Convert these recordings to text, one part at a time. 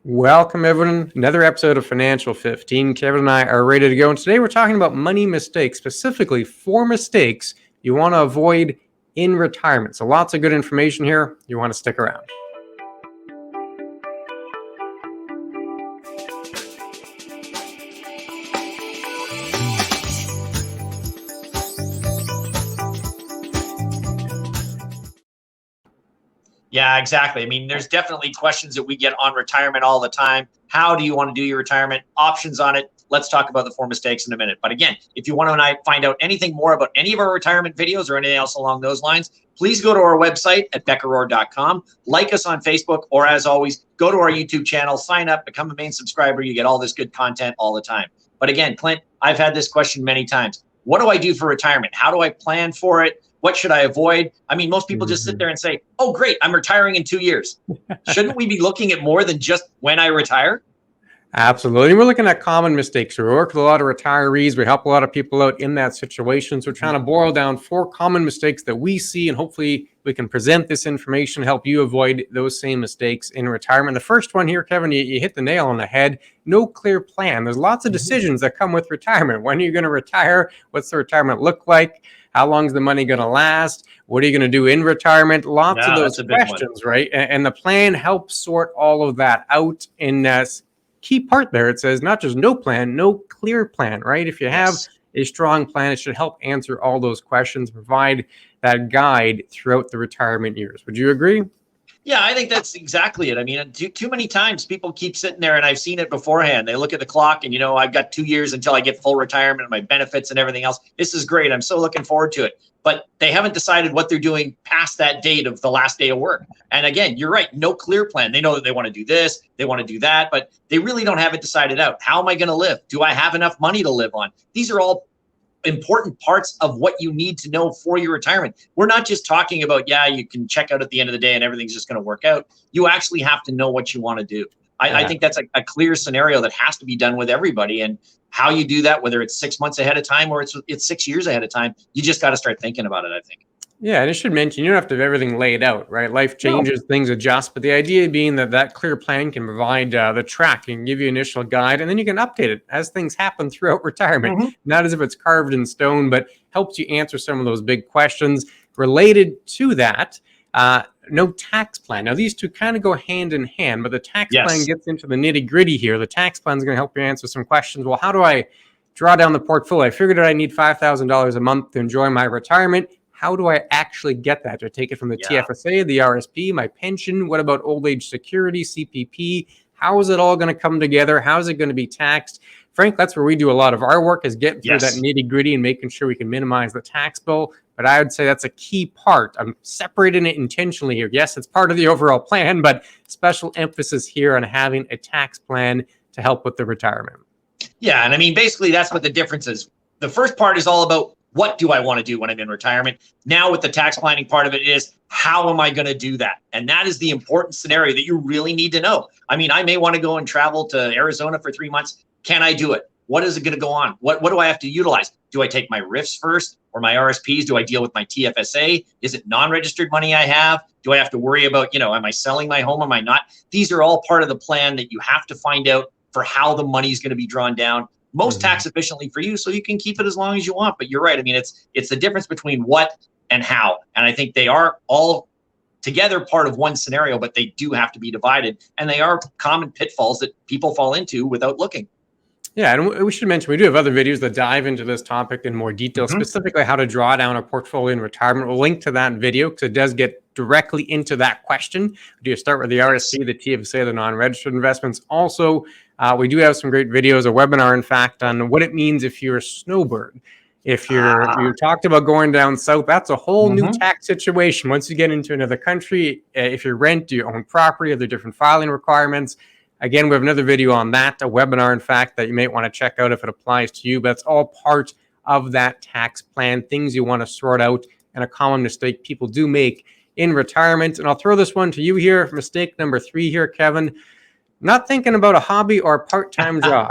Welcome, everyone. Another episode of Financial 15. Kevin and I are ready to go. And today we're talking about money mistakes, specifically 4 mistakes you want to avoid in retirement. So lots of good information here. You want to stick around. Yeah, exactly. I mean, there's definitely questions that we get on retirement all the time. How do you want to do your retirement? Options on it. Let's talk about the 4 mistakes in a minute. But again, if you want to find out anything more about any of our retirement videos or anything else along those lines, please go to our website at beckerorr.com, like us on Facebook, or as always, go to our YouTube channel, sign up, become a main subscriber. You get all this good content all the time. But again, Clint, I've had this question many times. What do I do for retirement? How do I plan for it? What should I avoid? I mean, most people just sit there and say, oh, great, I'm retiring in 2 years. Shouldn't we be looking at more than just when I retire? Absolutely. We're looking at common mistakes. We work with a lot of retirees. We help a lot of people out in that situation. So we're trying to boil down 4 common mistakes that we see, and hopefully we can present this information to help you avoid those same mistakes in retirement. The first one here, Kevin, you hit the nail on the head. No clear plan. There's lots of decisions that come with retirement. When are you going to retire? What's the retirement look like? How long is the money going to last? What are you going to do in retirement? Lots of those questions, right? And the plan helps sort all of that out in key part there. It says not just no plan, no clear plan, right? If you have a strong plan, it should help answer all those questions, provide that guide throughout the retirement years. Would you agree? Yeah, I think that's exactly it. I mean, too many times people keep sitting there, and I've seen it beforehand. They look at the clock and, I've got 2 years until I get full retirement and my benefits and everything else. This is great. I'm so looking forward to it. But they haven't decided what they're doing past that date of the last day of work. And again, you're right. No clear plan. They know that they want to do this, they want to do that, but they really don't have it decided out. How am I going to live? Do I have enough money to live on? These are all important parts of what you need to know for your retirement. We're not just talking about, you can check out at the end of the day and everything's just going to work out. You actually have to know what you want to do. I think that's a clear scenario that has to be done with everybody. And how you do that, whether it's 6 months ahead of time or it's 6 years ahead of time, you just got to start thinking about it, I think. Yeah, and I should mention, you don't have to have everything laid out, right? Life changes, things adjust, but the idea being that clear plan can provide the track and give you an initial guide, and then you can update it as things happen throughout retirement. Not as if it's carved in stone, but helps you answer some of those big questions related to that. No tax plan. Now, these two kind of go hand in hand, but the tax plan gets into the nitty gritty here. The tax plan is going to help you answer some questions. Well, how do I draw down the portfolio? I figured out I need $5,000 a month to enjoy my retirement. How do I actually get that? Do I take it from the TFSA, the RSP, my pension? What about old age security, CPP? How is it all going to come together? How is it going to be taxed? Frank, that's where we do a lot of our work, is getting through that nitty gritty and making sure we can minimize the tax bill. But I would say that's a key part. I'm separating it intentionally here. Yes, it's part of the overall plan, but special emphasis here on having a tax plan to help with the retirement. Yeah, and I mean, basically, that's what the difference is. The first part is all about, what do I want to do when I'm in retirement? Now with the tax planning part of it is, how am I going to do that? And that is the important scenario that you really need to know. I mean, I may want to go and travel to Arizona for 3 months. Can I do it? What is it going to go on? What do I have to utilize? Do I take my RIFs first or my RSPs? Do I deal with my TFSA? Is it non-registered money I have? Do I have to worry about, am I selling my home? Am I not? These are all part of the plan that you have to find out for how the money is going to be drawn down most tax efficiently for you, so you can keep it as long as you want. But you're right. I mean, it's the difference between what and how. And I think they are all together part of one scenario, but they do have to be divided. And they are common pitfalls that people fall into without looking. Yeah, and we should mention, we do have other videos that dive into this topic in more detail, specifically how to draw down a portfolio in retirement. We'll link to that video because it does get directly into that question. Do you start with the RSP, the TFSA, the non-registered investments? Also, we do have some great videos, a webinar, in fact, on what it means if you're a snowbird. If you talked about going down south, that's a whole new tax situation. Once you get into another country, if you rent, do you own property? Are there different filing requirements? Again, we have another video on that, a webinar, in fact, that you may want to check out if it applies to you. But it's all part of that tax plan, things you want to sort out, and a common mistake people do make in retirement. And I'll throw this one to you here. Mistake number 3 here, Kevin. Not thinking about a hobby or a part-time job.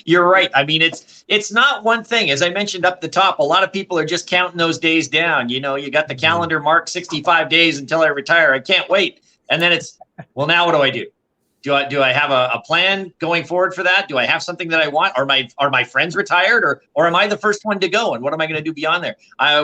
You're right. I mean, it's not one thing. As I mentioned up the top, a lot of people are just counting those days down. You got the calendar marked 65 days until I retire. I can't wait. And then it's, well, now what do I do? Do I have a plan going forward for that? Do I have something that I want? Are my friends retired, or am I the first one to go? And what am I going to do beyond there?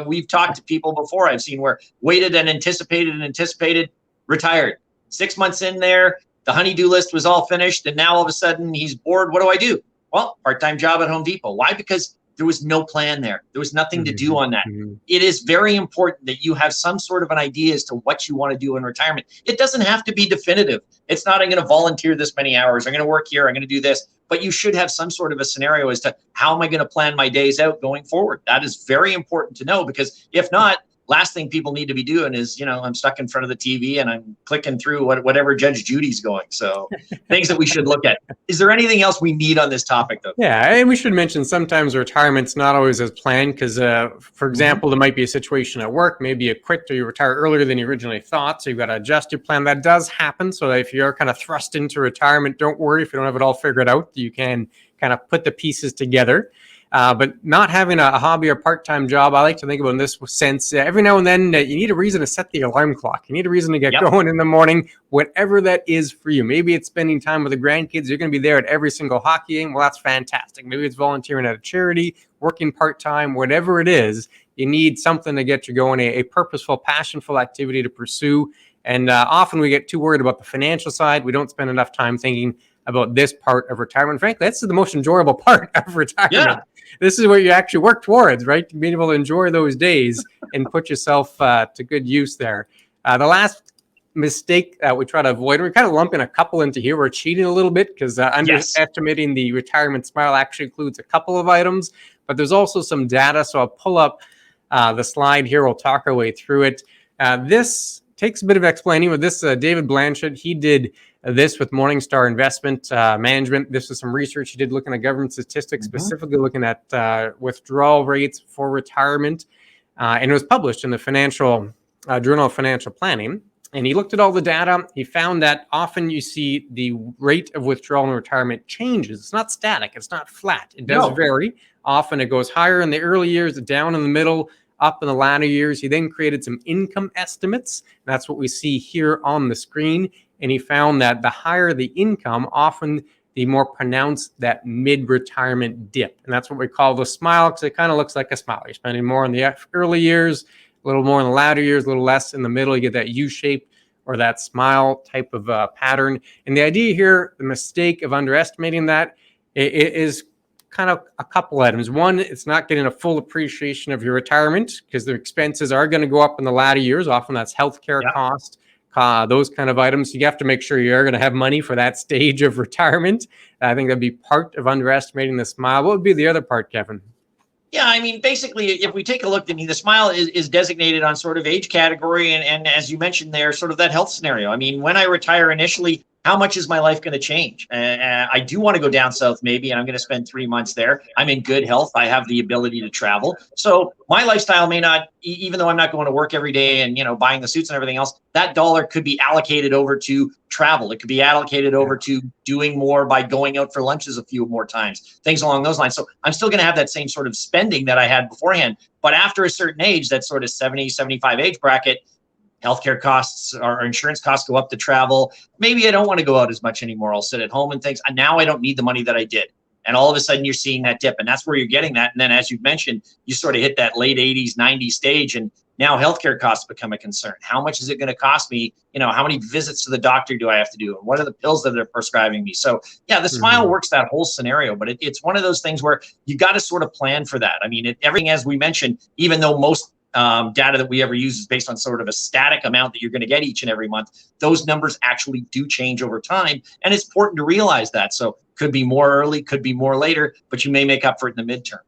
We've talked to people before. I've seen where waited and anticipated, retired. 6 months in there, the honey-do list was all finished, and now all of a sudden he's bored. What do I do? Well, part-time job at Home Depot. Why? Because there was no plan there. There was nothing to do on that. It is very important that you have some sort of an idea as to what you want to do in retirement. It doesn't have to be definitive. It's not, I'm going to volunteer this many hours. I'm going to work here. I'm going to do this. But you should have some sort of a scenario as to how am I going to plan my days out going forward. That is very important to know, because if not, last thing people need to be doing is, I'm stuck in front of the TV and I'm clicking through whatever Judge Judy's going. So things that we should look at. Is there anything else we need on this topic, though? Yeah, and we should mention sometimes retirement's not always as planned, because, for example, there might be a situation at work, maybe you quit or you retire earlier than you originally thought, so you've got to adjust your plan. That does happen. So if you're kind of thrust into retirement, don't worry if you don't have it all figured out. You can kind of put the pieces together. But not having a hobby or part-time job, I like to think about in this sense, every now and then you need a reason to set the alarm clock. You need a reason to get going in the morning, whatever that is for you. Maybe it's spending time with the grandkids. You're going to be there at every single hockey game. Well, that's fantastic. Maybe it's volunteering at a charity, working part-time, whatever it is. You need something to get you going, a purposeful, passionful activity to pursue. And often we get too worried about the financial side. We don't spend enough time thinking about this part of retirement. Frankly, that's the most enjoyable part of retirement. Yeah. This is what you actually work towards, right? Being able to enjoy those days and put yourself to good use there. The last mistake we try to avoid, we're kind of lumping a couple into here. We're cheating a little bit, because underestimating the retirement smile actually includes a couple of items, but there's also some data. So I'll pull up the slide here. We'll talk our way through it. This takes a bit of explaining with this. David Blanchett, he did this with Morningstar Investment Management. This is some research he did looking at government statistics, specifically looking at withdrawal rates for retirement. And it was published in the Financial Journal of Financial Planning. And he looked at all the data. He found that often you see the rate of withdrawal in retirement changes. It's not static. It's not flat. It does vary. Often it goes higher in the early years, down in the middle, up in the latter years. He then created some income estimates. That's what we see here on the screen. And he found that the higher the income, often the more pronounced that mid-retirement dip. And that's what we call the smile, because it kind of looks like a smile. You're spending more in the early years, a little more in the latter years, a little less in the middle. You get that U-shape or that smile type of pattern. And the idea here, the mistake of underestimating that, it is kind of a couple items. One, it's not getting a full appreciation of your retirement, because the expenses are going to go up in the latter years. Often that's healthcare cost, those kind of items. You have to make sure you're going to have money for that stage of retirement. I think that'd be part of underestimating the smile. What would be the other part, Kevin? Yeah, I mean, basically, if we take a look, the smile is designated on sort of age category. And as you mentioned there, sort of that health scenario. I mean, when I retire initially, how much is my life going to change? I do want to go down south maybe, and I'm going to spend 3 months there. I'm in good health. I have the ability to travel. So my lifestyle may not, even though I'm not going to work every day and, buying the suits and everything else, that dollar could be allocated over to travel. It could be allocated over to doing more by going out for lunches a few more times, things along those lines. So I'm still going to have that same sort of spending that I had beforehand. But after a certain age, that sort of 70, 75 age bracket, healthcare costs or insurance costs go up to travel. Maybe I don't want to go out as much anymore. I'll sit at home and things. And now I don't need the money that I did. And all of a sudden you're seeing that dip. And that's where you're getting that. And then, as you've mentioned, you sort of hit that late 80s, 90s stage. And now healthcare costs become a concern. How much is it going to cost me? How many visits to the doctor do I have to do? And what are the pills that they're prescribing me? So yeah, the smile works that whole scenario, but it's one of those things where you got to sort of plan for that. I mean, everything, as we mentioned, even though most data that we ever use is based on sort of a static amount that you're going to get each and every month, those numbers actually do change over time. And it's important to realize that. So could be more early, could be more later, but you may make up for it in the midterm.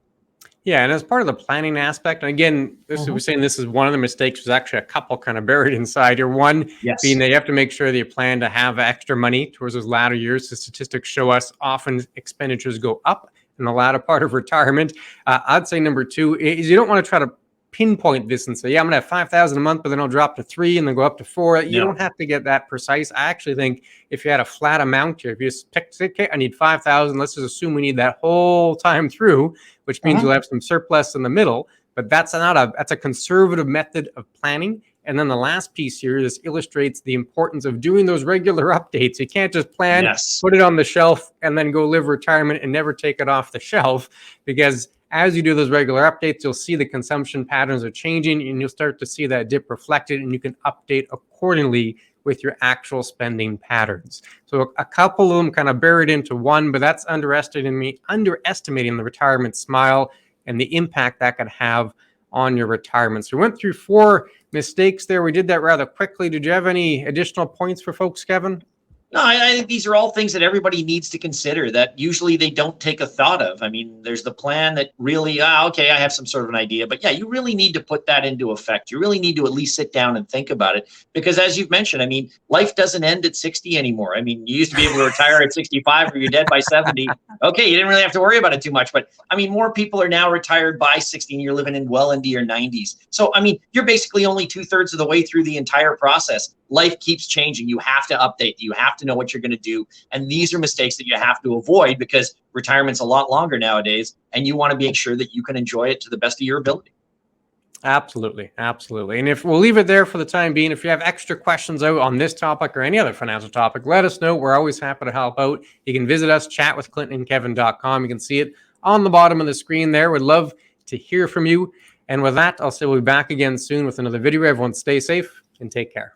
Yeah, and as part of the planning aspect, and again, this we're saying this is one of the mistakes. There's actually a couple kind of buried inside here. One being that you have to make sure that you plan to have extra money towards those latter years. The statistics show us often expenditures go up in the latter part of retirement. I'd say number two is you don't want to try to pinpoint this and say, yeah, I'm going to have $5,000 a month, but then I'll drop to $3,000 and then go up to $4,000. You don't have to get that precise. I actually think if you had a flat amount here, if you just say, okay, I need $5,000, let's just assume we need that whole time through, which means you'll have some surplus in the middle. But that's a conservative method of planning. And then the last piece here, this illustrates the importance of doing those regular updates. You can't just plan, put it on the shelf, and then go live retirement and never take it off the shelf, because as you do those regular updates, you'll see the consumption patterns are changing, and you'll start to see that dip reflected, and you can update accordingly with your actual spending patterns. So a couple of them kind of buried into one, but that's underestimating the retirement smile and the impact that could have on your retirement. So we went through 4 mistakes there. We did that rather quickly. Did you have any additional points for folks, Kevin? No, I think these are all things that everybody needs to consider that usually they don't take a thought of. I mean, there's the plan that really, okay, I have some sort of an idea, but yeah, you really need to put that into effect. You really need to at least sit down and think about it, because as you've mentioned, I mean, life doesn't end at 60 anymore. I mean, you used to be able to retire at 65 or you're dead by 70. Okay, you didn't really have to worry about it too much, but I mean, more people are now retired by 60 and you're living in well into your 90s. So, I mean, you're basically only 2/3 of the way through the entire process. Life keeps changing. You have to update. You have to know what you're going to do. And these are mistakes that you have to avoid, because retirement's a lot longer nowadays, and you want to make sure that you can enjoy it to the best of your ability. Absolutely. Absolutely. And if we'll leave it there for the time being, if you have extra questions out on this topic or any other financial topic, let us know. We're always happy to help out. You can visit us, chatwithclintonandkevin.com. You can see it on the bottom of the screen there. We'd love to hear from you. And with that, I'll say we'll be back again soon with another video. Everyone stay safe and take care.